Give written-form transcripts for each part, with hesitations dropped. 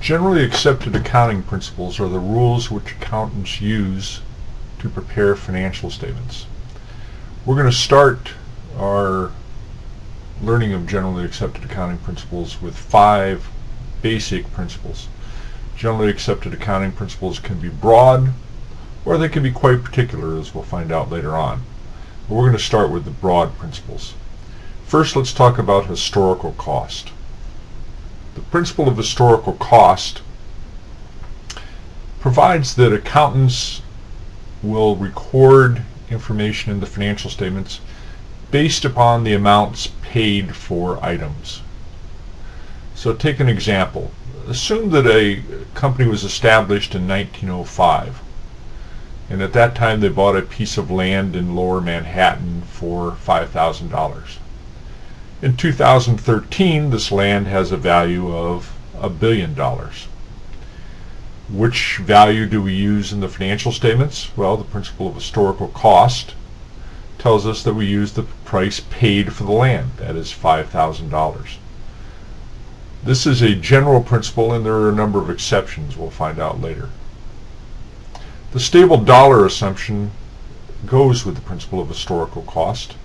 Generally accepted accounting principles are the rules which accountants use to prepare financial statements. We're going to start our learning of generally accepted accounting principles with 5 basic principles. Generally accepted accounting principles can be broad, or they can be quite particular, as we'll find out later on. But we're going to start with the broad principles. First, let's talk about historical cost. The principle of historical cost provides that accountants will record information in the financial statements based upon the amounts paid for items. So take an example. Assume that a company was established in 1905, and at that time they bought a piece of land in Lower Manhattan for $5,000. In 2013, this land has a value of $1 billion. Which value do we use in the financial statements? Well, the principle of historical cost tells us that we use the price paid for the land, that is $5,000. This is a general principle, and there are a number of exceptions we'll find out later. The stable dollar assumption goes with the principle of historical cost,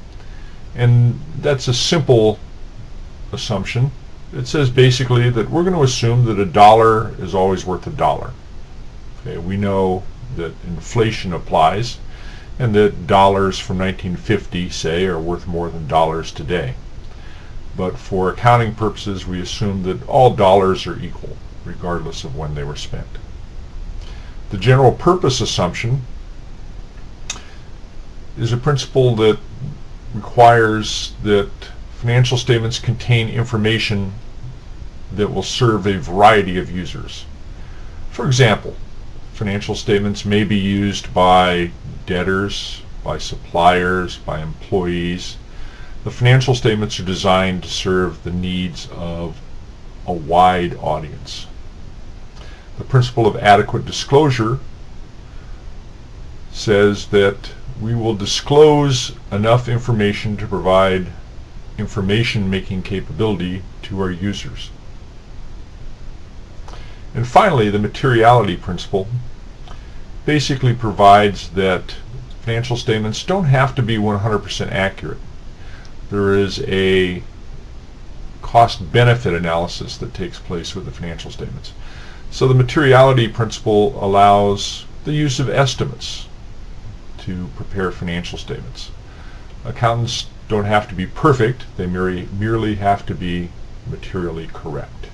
and that's a simple assumption. It says basically that we're going to assume that a dollar is always worth a dollar. Okay, we know that inflation applies, and that dollars from 1950, say, are worth more than dollars today. But for accounting purposes, we assume that all dollars are equal, regardless of when they were spent. The general purpose assumption is a principle that requires that financial statements contain information that will serve a variety of users. For example, financial statements may be used by debtors, by suppliers, by employees. The financial statements are designed to serve the needs of a wide audience. The principle of adequate disclosure says that we will disclose enough information to provide information-making capability to our users. And finally, the materiality principle basically provides that financial statements don't have to be 100% accurate. There is a cost-benefit analysis that takes place with the financial statements. So the materiality principle allows the use of estimates to prepare financial statements. Accountants don't have to be perfect, they merely have to be materially correct.